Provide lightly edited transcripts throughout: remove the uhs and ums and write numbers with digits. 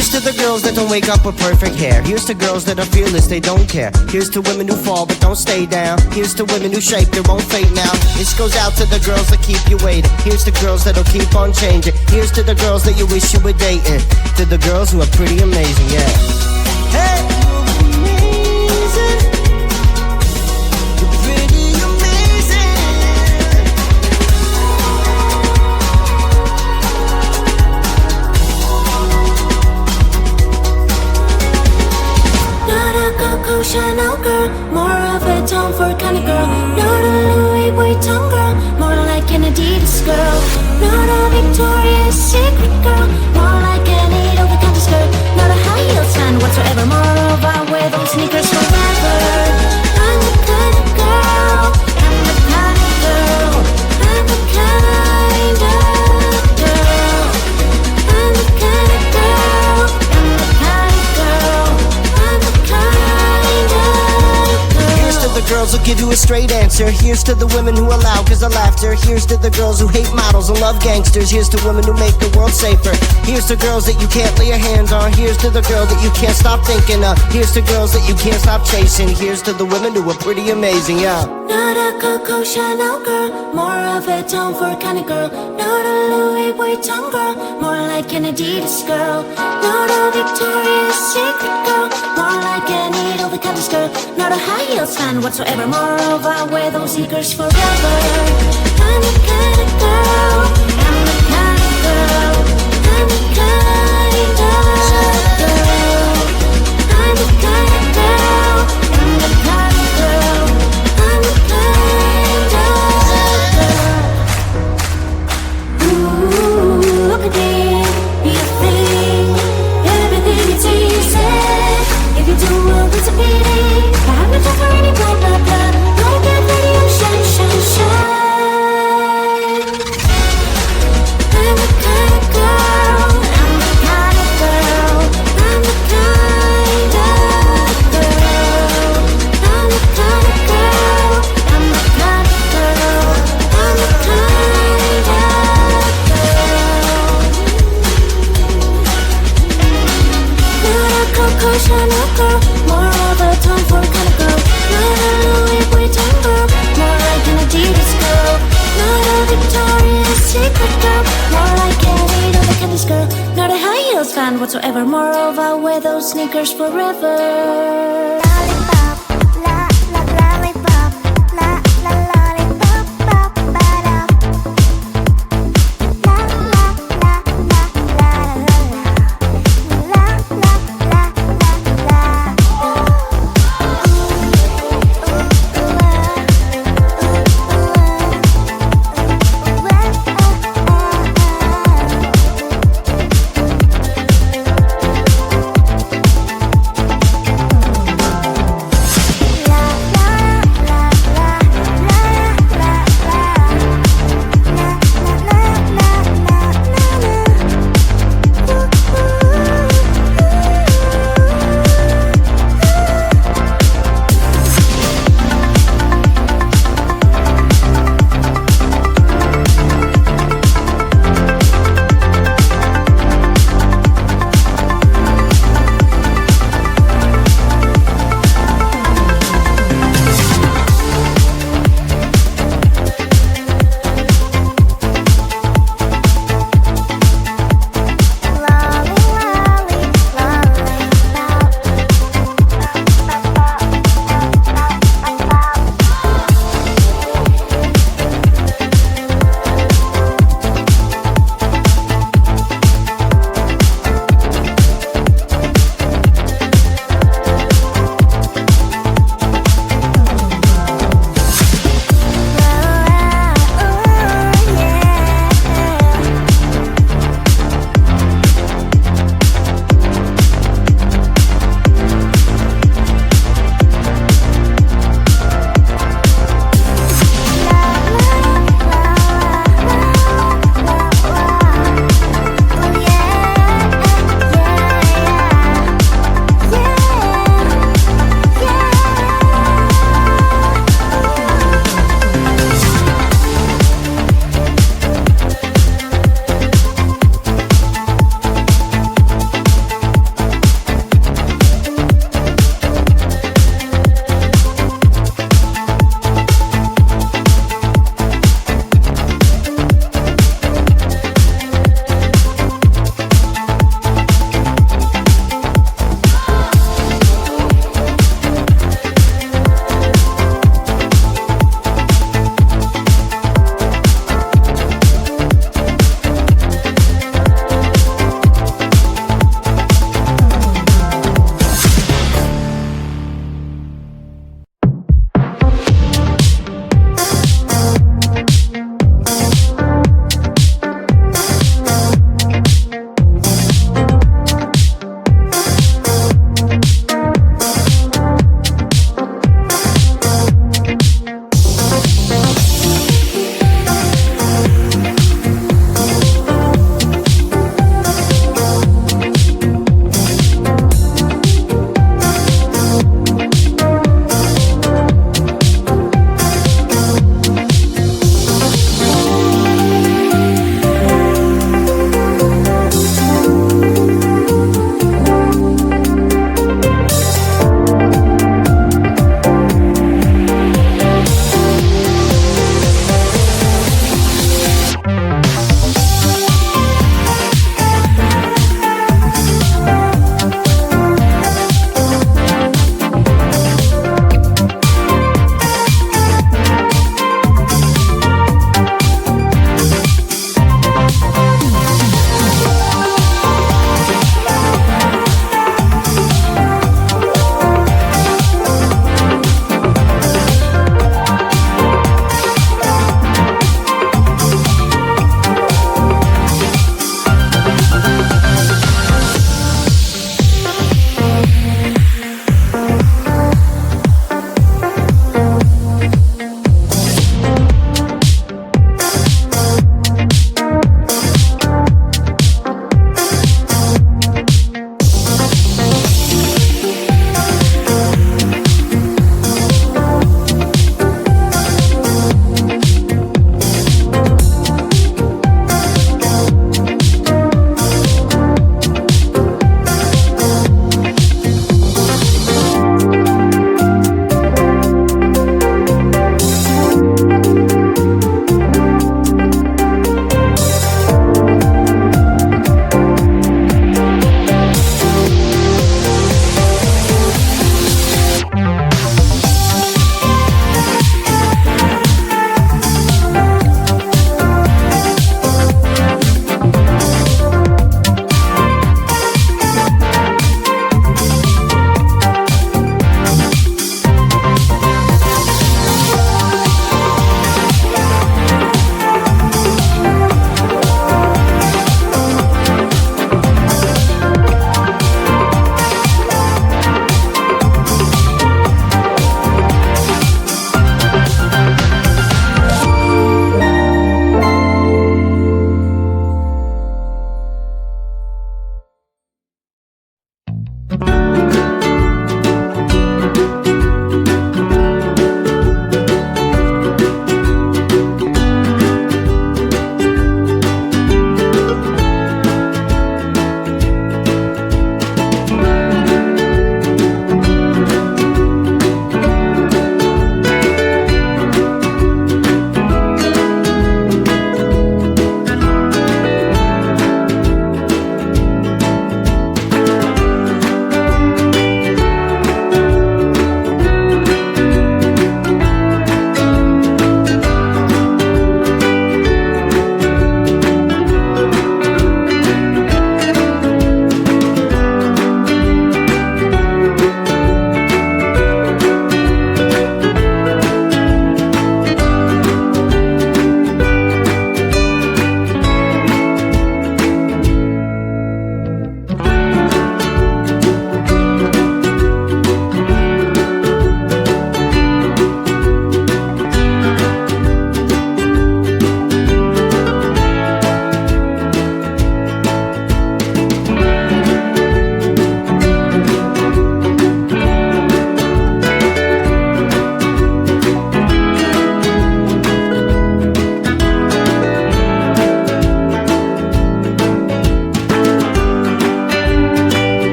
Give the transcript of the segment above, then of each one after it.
Here's to the girls that don't wake up with perfect hair. Here's to girls that are fearless, they don't care. Here's to women who fall but don't stay down. Here's to women who shape their own fate now. This goes out to the girls that keep you waiting. Here's to girls that'll keep on changing. Here's to the girls that you wish you were dating. To the girls who are pretty amazing, yeah. Hey! Chanel girl, more of a Tom Ford kind of girl. Not a Louis Vuitton girl, more like an Adidas girl. Not a Victoria's Secret girl, more like an over-the-counter skirt. Not a high heels fan whatsoever, more I wear those sneakers forever. I'm the kind of girl, I'm the kind of girl, I'm the kind of girl, I'm the kind of girl, I'm the kind of girl, I'm the kind. Here's to the girls who give you a straight answer. Here's to the women who allow cause of laughter. Here's to the girls who hate models and love gangsters. Here's to women who make the world safer. Here's to girls that you can't lay your hands on. Here's to the girl that you can't stop thinking of. Here's to girls that you can't stop chasing. Here's to the women who are pretty amazing, yeah. Not a Coco Chanel girl, more of a Tom Ford kind of girl. Not a Louis Vuitton girl, more like an Adidas girl. Not a Victoria's Secret girl, more like an over-the-counter skirt. Not a high heels fan whatsoever, more of I wear those sneakers forever. I'm the kind of girl, I'm the kind of girl, I'm the kind of girl, I'm the kind of girl, I'm the kind of girl, I'm the kind of girl. Ooh, look at me, be a thing, everything is easy. If you do well, it's a pity. I haven't done for any blah blah blah. Don't get ready, oh shine, shine, shine. I'm the kind of girl, I'm the kind of girl, I'm the kind of girl, I'm the kind of girl, I'm the kind of girl, I'm the kind of girl. Not a Coco Chanel girl, more of a Tom Ford kind of girl. Not a Louis Vuitton girl, more like an Adidas girl. Not a Victoria's Secret girl, more like an over-the-counter girl. Not a high heels fan whatsoever, more of I wear those sneakers forever.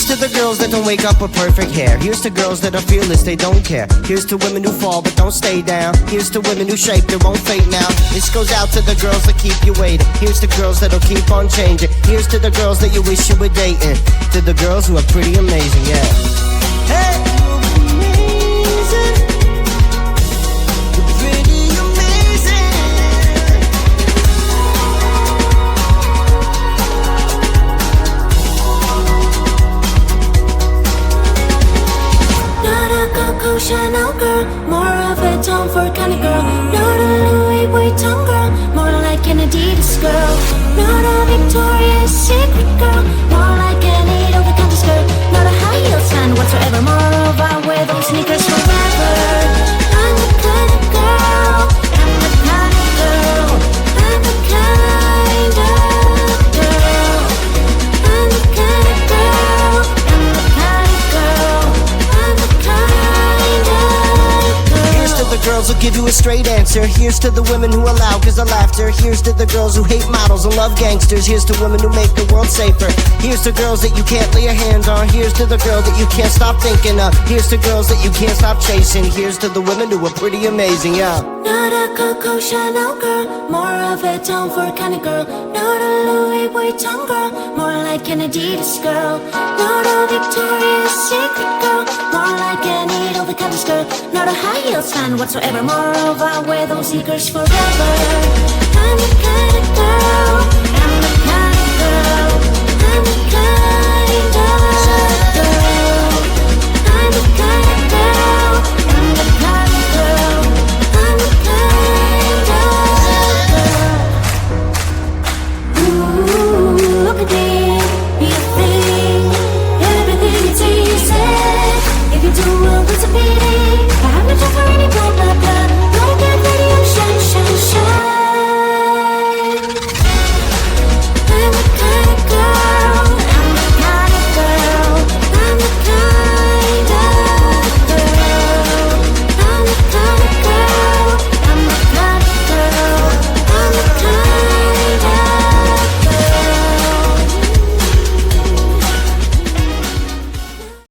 Here's to the girls that don't wake up with perfect hair. Here's to girls that are fearless, they don't care. Here's to women who fall but don't stay down. Here's to women who shape their own fate now. This goes out to the girls that keep you waiting. Here's to girls that'll keep on changing. Here's to the girls that you wish you were dating. To the girls who are pretty amazing, yeah. Hey! Amazing. You're pretty amazing. Not a Coco Chanel girl, more of a Tom Ford kind of girl. Not a Louis Vuitton girl, more like an Adidas girl. Not a Victoria's Secret girl, more like an over-the-counter skirt. Not a high heel fan whatsoever, more of I wear those sneakers forever. I'm the kind of girl, I'm the kind of girl, I'm the kind of girl, I'm the kind of girl, I'm the kind of girl, I'm the kind of girl. Here's to the girls who give you a straight answer. Here's to the women who allow cause of laughter. Here's to the girls who hate models and love gangsters. Here's to women who make the world safer. Here's to girls that you can't lay your hands on. Here's to the girl that you can't stop thinking of. Here's to girls that you can't stop chasing. Here's to the women who are pretty amazing, yeah. Not a Coco Chanel girl, more of a Tom Ford kind of girl. Not a Louis Vuitton girl, more like an Adidas girl. Not a Victoria's Secret girl, more like an over-the-counter skirt. Not a high heels fan whatsoever, more of I wear those sneakers forever. I'm the kind of girl,